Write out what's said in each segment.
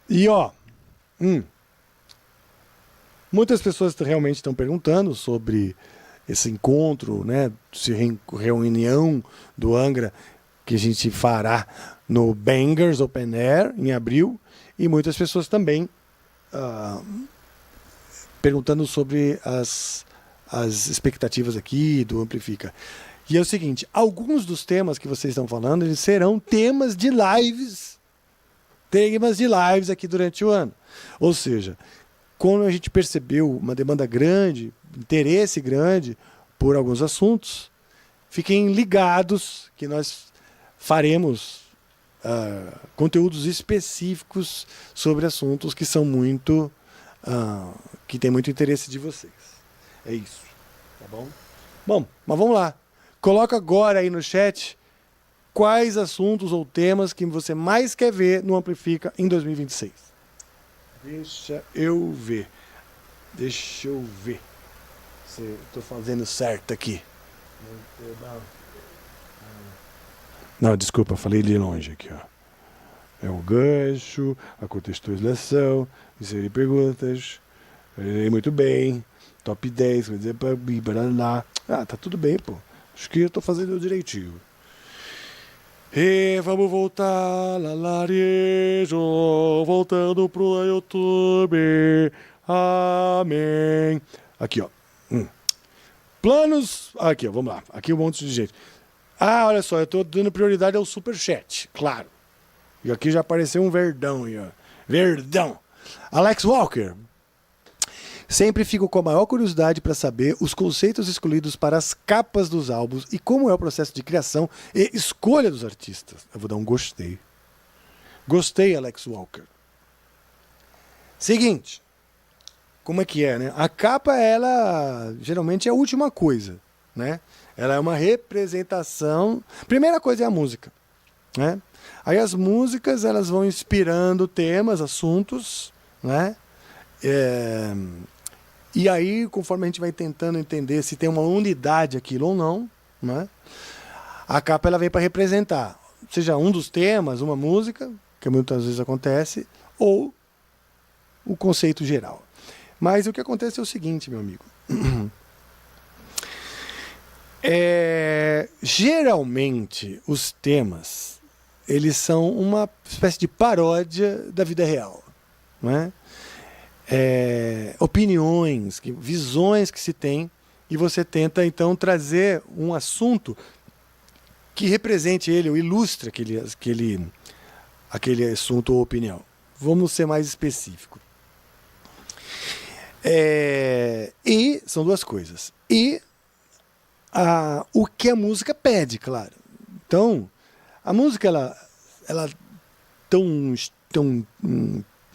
E ó, muitas pessoas realmente estão perguntando sobre esse encontro, né, reunião do Angra que a gente fará no Bangers Open Air em abril, e muitas pessoas também perguntando sobre as expectativas aqui do Amplifica. E é o seguinte, alguns dos temas que vocês estão falando, eles serão temas de lives aqui durante o ano. Ou seja, quando a gente percebeu uma demanda grande, interesse grande por alguns assuntos, fiquem ligados que nós faremos conteúdos específicos sobre assuntos que são muito que tem muito interesse de vocês. É isso, tá bom? Bom, mas vamos lá. Coloca agora aí no chat quais assuntos ou temas que você mais quer ver no Amplifica em 2026. Deixa eu ver se estou fazendo certo aqui. Não, desculpa, falei de longe aqui, ó. É o gancho, a contextualização, inserir perguntas. Muito bem. Top 10, quer dizer, lá. Ah, tá tudo bem, pô. Acho que eu tô fazendo direitinho. E vamos voltar, lalarejo, voltando pro YouTube. Amém. Aqui, ó. Planos. Aqui, ó, vamos lá. Aqui um monte de gente. Ah, olha só, eu tô dando prioridade ao superchat, claro. E aqui já apareceu um verdão aí, ó. Verdão. Alex Walker. Sempre fico com a maior curiosidade para saber os conceitos escolhidos para as capas dos álbuns e como é o processo de criação e escolha dos artistas. Eu vou dar um gostei. Gostei, Alex Walker. Seguinte. Como é que é, né? A capa, ela geralmente é a última coisa, né? Ela é uma representação. Primeira coisa é a música, né? Aí as músicas, elas vão inspirando temas, assuntos, né? E aí, conforme a gente vai tentando entender se tem uma unidade aquilo ou não, né? A capa ela vem para representar, seja um dos temas, uma música, que muitas vezes acontece, ou o conceito geral. Mas o que acontece é o seguinte, meu amigo. Geralmente, os temas, eles são uma espécie de paródia da vida real, não é? Opiniões, visões que se tem, e você tenta então trazer um assunto que represente ele, ou ilustre aquele assunto ou opinião. Vamos ser mais específicos. E são duas coisas. E o que a música pede, claro. Então, a música ela tem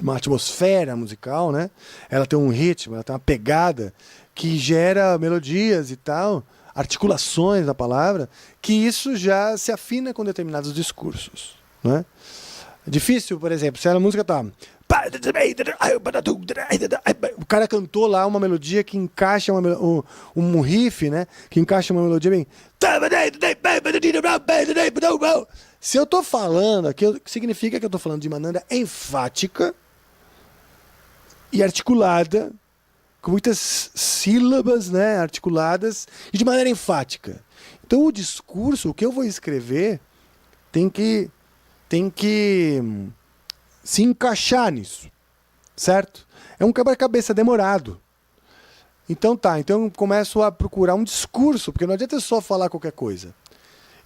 uma atmosfera musical, né? Ela tem um ritmo, ela tem uma pegada que gera melodias e tal, articulações da palavra, que isso já se afina com determinados discursos, né? Difícil, por exemplo, se a música tá... O cara cantou lá uma melodia que encaixa um riff, né? Que encaixa uma melodia bem... Se eu tô falando aqui, significa que eu tô falando de maneira enfática e articulada, com muitas sílabas, né, articuladas, e de maneira enfática. Então o discurso, o que eu vou escrever, tem que se encaixar nisso, certo? É um quebra-cabeça demorado. Então eu começo a procurar um discurso, porque não adianta só falar qualquer coisa.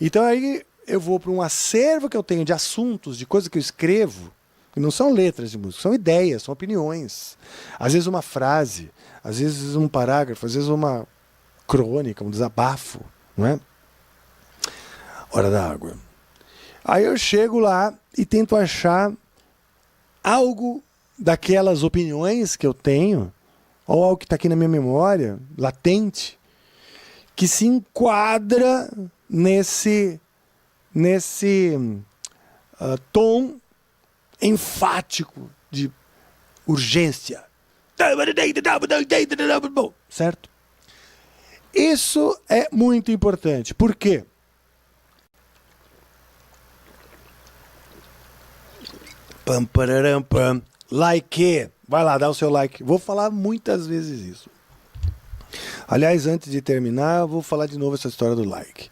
Então aí eu vou para um acervo que eu tenho de assuntos, de coisas que eu escrevo, que não são letras de música, são ideias, são opiniões. Às vezes uma frase, às vezes um parágrafo, às vezes uma crônica, um desabafo, não é? Hora da água. Aí eu chego lá e tento achar algo daquelas opiniões que eu tenho, ou algo que está aqui na minha memória, latente, que se enquadra nesse tom enfático de urgência. Certo? Isso é muito importante. Por quê? Pam, pararam, pam. like. Vai lá, dá o seu like. Vou falar muitas vezes isso. Aliás, antes de terminar, eu vou falar de novo essa história do like.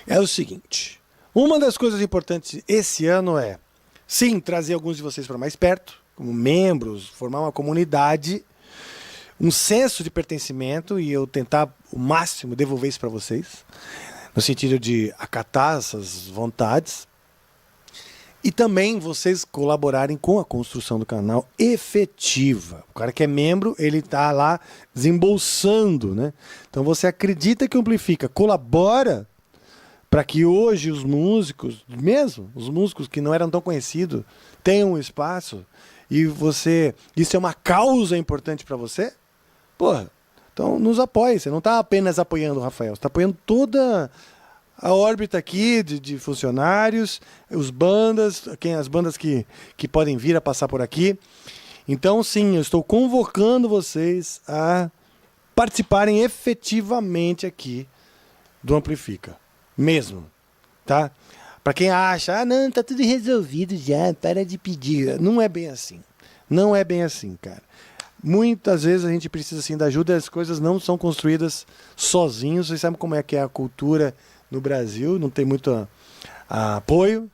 É o seguinte, uma das coisas importantes esse ano é, sim, trazer alguns de vocês para mais perto, como membros, formar uma comunidade, um senso de pertencimento e eu tentar o máximo devolver isso para vocês, no sentido de acatar essas vontades. E também vocês colaborarem com a construção do canal efetiva. O cara que é membro, ele está lá desembolsando, né? Então você acredita que Amplifica colabora para que hoje os músicos, mesmo os músicos que não eram tão conhecidos, tenham um espaço e você, isso é uma causa importante para você? Porra, então nos apoie. Você não está apenas apoiando o Rafael, você está apoiando toda a órbita aqui de funcionários, as bandas que podem vir a passar por aqui. Então, sim, eu estou convocando vocês a participarem efetivamente aqui do Amplifica. Mesmo, tá? Para quem acha, não, tá tudo resolvido já, para de pedir. Não é bem assim. Não é bem assim, cara. Muitas vezes a gente precisa, sim, da ajuda. As coisas não são construídas sozinhos. Vocês sabem como é que é a cultura no Brasil, não tem muito apoio,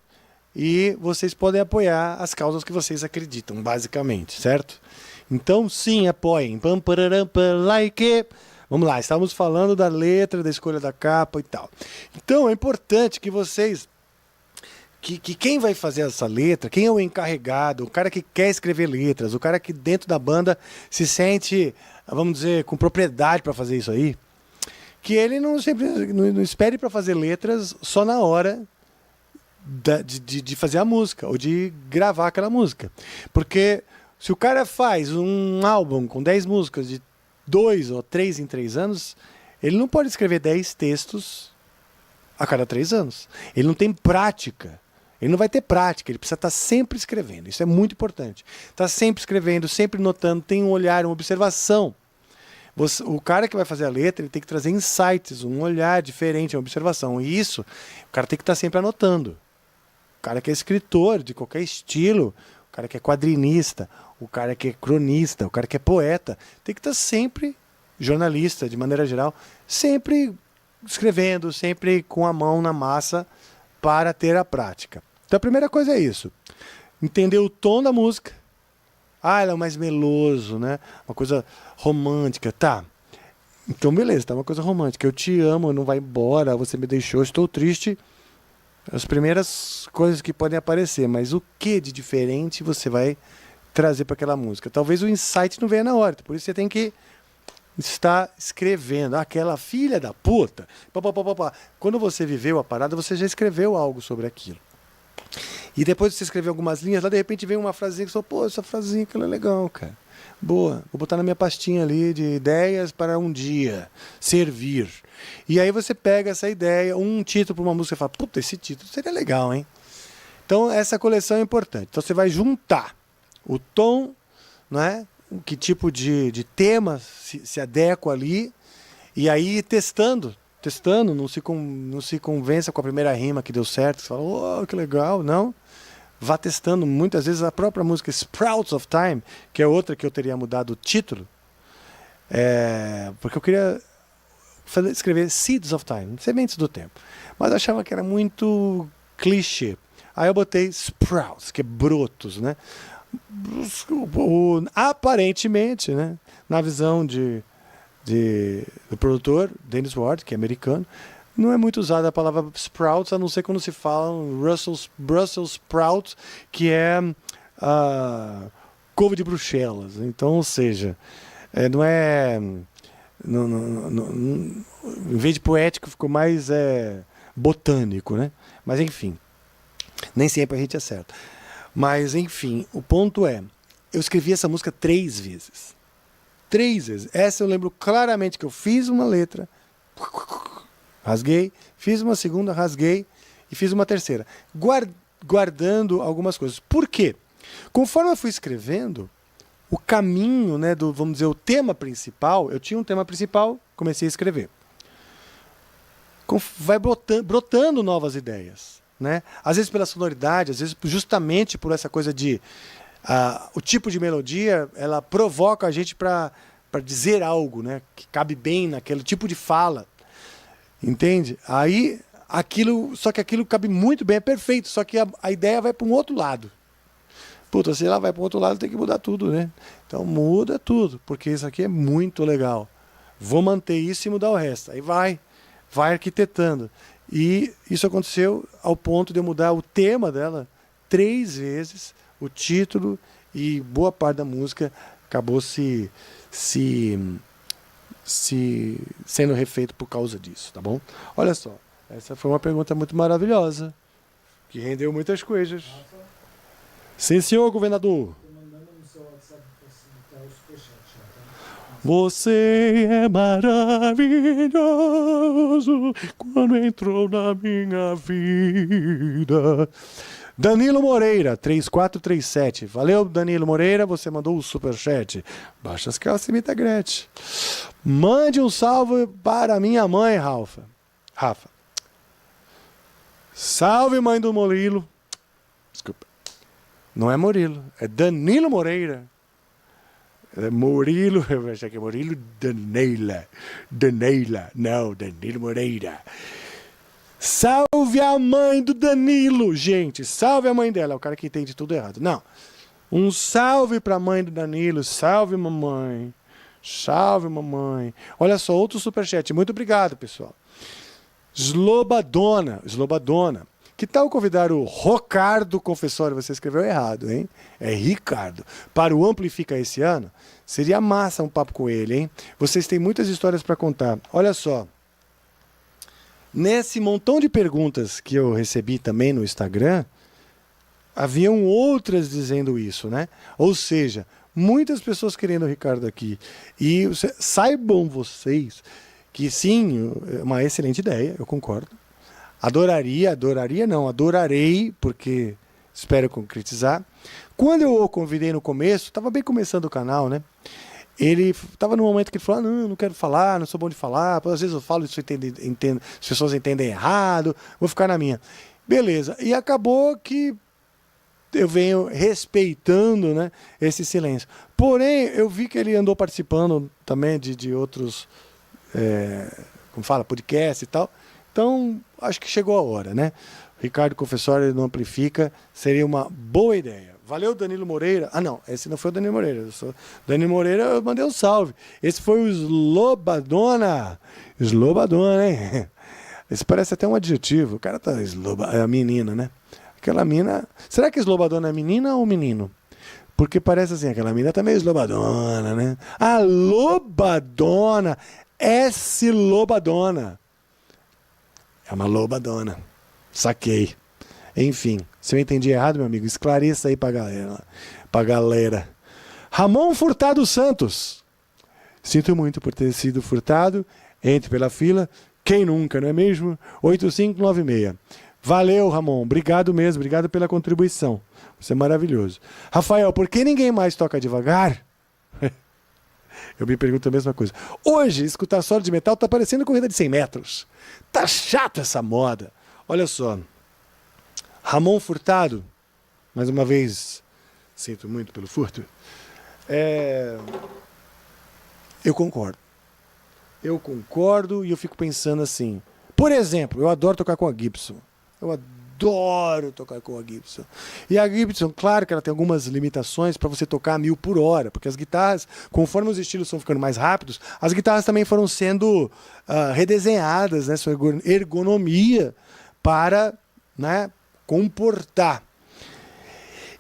e vocês podem apoiar as causas que vocês acreditam, basicamente, certo? Então, sim, apoiem. Like. Vamos lá, estávamos falando da letra, da escolha da capa e tal. Então, é importante que vocês, que quem vai fazer essa letra, quem é o encarregado, o cara que quer escrever letras, o cara que dentro da banda se sente, vamos dizer, com propriedade para fazer isso aí, que ele não espere para fazer letras só na hora de fazer a música, ou de gravar aquela música. Porque se o cara faz um álbum com 10 músicas de 2 ou 3 em 3 anos, ele não pode escrever 10 textos a cada 3 anos. Ele não tem prática. Ele não vai ter prática, ele precisa estar sempre escrevendo. Isso é muito importante. Está sempre escrevendo, sempre notando, tem um olhar, uma observação. O cara que vai fazer a letra, ele tem que trazer insights, um olhar diferente, uma observação. E isso, o cara tem que estar sempre anotando. O cara que é escritor de qualquer estilo, o cara que é quadrinista, o cara que é cronista, o cara que é poeta, tem que estar sempre, jornalista de maneira geral, sempre escrevendo, sempre com a mão na massa para ter a prática. Então a primeira coisa é isso. Entender o tom da música. Ela é mais meloso, né? Uma coisa romântica, tá? Então beleza, tá uma coisa romântica. Eu te amo, não vai embora, você me deixou, estou triste. As primeiras coisas que podem aparecer, mas o que de diferente você vai trazer para aquela música? Talvez o insight não venha na hora, por isso você tem que estar escrevendo. Aquela filha da puta. Quando você viveu a parada, você já escreveu algo sobre aquilo. E depois de você escrever algumas linhas, lá de repente vem uma frasinha que você fala, pô, essa frasinha que ela é legal, cara. Boa, vou botar na minha pastinha ali de ideias para um dia, servir. E aí você pega essa ideia, um título para uma música e fala, puta, esse título seria legal, hein? Então essa coleção é importante. Então você vai juntar o tom, não é? Que tipo de tema se adequa ali, e aí testando, não se convença com a primeira rima que deu certo, você fala, oh, que legal, não. Vá testando, muitas vezes a própria música Sprouts of Time, que é outra que eu teria mudado o título, porque eu queria escrever Seeds of Time, sementes do tempo, mas eu achava que era muito clichê. Aí eu botei Sprouts, que é brotos, né? Aparentemente, né, na visão do produtor, Dennis Ward, que é americano, não é muito usada a palavra sprouts, a não ser quando se fala Brussels sprouts, que é couve de Bruxelas. Então, ou seja, não é... em vez de poético, ficou mais botânico, né? Mas, enfim, nem sempre a gente acerta. Mas, enfim, o ponto é, eu escrevi essa música 3 vezes. 3 vezes. Essa eu lembro claramente que eu fiz uma letra, rasguei, fiz uma segunda, rasguei e fiz uma terceira. Guardando algumas coisas. Por quê? Conforme eu fui escrevendo, o caminho, né, vamos dizer, o tema principal, eu tinha um tema principal, comecei a escrever. Vai brotando novas ideias, né? Às vezes pela sonoridade, às vezes justamente por essa coisa de o tipo de melodia, ela provoca a gente para dizer algo, né? Que cabe bem naquele tipo de fala. Entende? Aí, só que aquilo cabe muito bem, é perfeito, só que a ideia vai para um outro lado. Puta, se ela vai para um outro lado, tem que mudar tudo, né? Então muda tudo, porque isso aqui é muito legal. Vou manter isso e mudar o resto. Aí vai arquitetando. E isso aconteceu ao ponto de eu mudar o tema dela 3 vezes, o título, e boa parte da música acabou sendo refeito por causa disso, tá bom? Olha só, essa foi uma pergunta muito maravilhosa, que rendeu muitas coisas. Sim, senhor governador. Você é maravilhoso quando entrou na minha vida. Danilo Moreira, 3437. Valeu, Danilo Moreira, você mandou o superchat. Baixa as calças e imita a Gretchen. Mande um salve para minha mãe, Rafa. Salve, mãe do Murilo. Desculpa. Não é Murilo, é Danilo Moreira. É Murilo, eu achei que é Murilo Daneila. Não, Danilo Moreira. Salve a mãe do Danilo, gente. Salve a mãe dela. É o cara que entende tudo errado. Não. Um salve para a mãe do Danilo. Salve, mamãe. Salve, mamãe. Olha só, outro superchat. Muito obrigado, pessoal. Slobadona. Que tal convidar o Rocardo Confessório? Você escreveu errado, hein? É Ricardo. Para o Amplifica esse ano? Seria massa um papo com ele, hein? Vocês têm muitas histórias para contar. Olha só. Nesse montão de perguntas que eu recebi também no Instagram, haviam outras dizendo isso, né? Ou seja, muitas pessoas querendo o Ricardo aqui. E saibam vocês que sim, é uma excelente ideia, eu concordo. Adorarei, porque espero concretizar. Quando eu o convidei no começo, estava bem começando o canal, né? Ele estava no momento que ele falou, não quero falar, não sou bom de falar, às vezes eu falo isso, as pessoas entendem errado, vou ficar na minha. Beleza, e acabou que eu venho respeitando, né, esse silêncio. Porém, eu vi que ele andou participando também de outros, como fala, podcast e tal. Então, acho que chegou a hora, né? Ricardo Confessório não amplifica, seria uma boa ideia. Valeu, Danilo Moreira. Ah, não, esse não foi o Danilo Moreira. Danilo Moreira, eu mandei um salve. Esse foi o Slobadona. Slobadona, hein? Esse parece até um adjetivo. O cara tá é a menina, né? Aquela mina... Será que Slobadona é menina ou menino? Porque parece assim, aquela mina tá meio Slobadona, né? Ah, Lobadona. S. Lobadona. É uma lobadona. Saquei. Enfim, se eu entendi errado, meu amigo, esclareça aí pra galera. Ramon Furtado Santos. Sinto muito por ter sido furtado. Entre pela fila. Quem nunca, não é mesmo? 8596. Valeu, Ramon. Obrigado mesmo. Obrigado pela contribuição. Você é maravilhoso. Rafael, por que ninguém mais toca devagar? Eu me pergunto a mesma coisa. Hoje, escutar solo de metal tá parecendo corrida de 100 metros. Tá chato essa moda. Olha só. Ramon Furtado, mais uma vez, sinto muito pelo furto. Eu concordo. Eu concordo e eu fico pensando assim. Por exemplo, eu adoro tocar com a Gibson. Eu adoro tocar com a Gibson. E a Gibson, claro que ela tem algumas limitações para você tocar a 1000 por hora, porque as guitarras, conforme os estilos estão ficando mais rápidos, as guitarras também foram sendo redesenhadas, né, sua ergonomia para, né, comportar.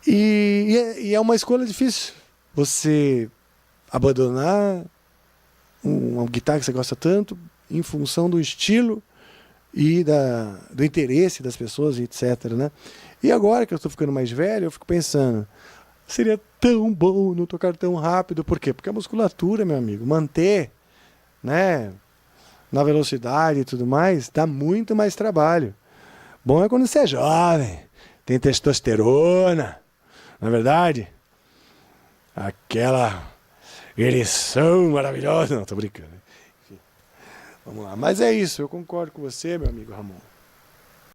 E é uma escolha difícil. Você abandonar uma guitarra que você gosta tanto em função do estilo e do interesse das pessoas, etc, né? E agora que eu estou ficando mais velho, eu fico pensando, seria tão bom não tocar tão rápido. Por quê? Porque a musculatura, meu amigo, manter, né, na velocidade e tudo mais, dá muito mais trabalho. Bom é quando você é jovem, tem testosterona, não é verdade? Aquela ereção maravilhosa. Não, tô brincando. Enfim, vamos lá. Mas é isso, eu concordo com você, meu amigo Ramon.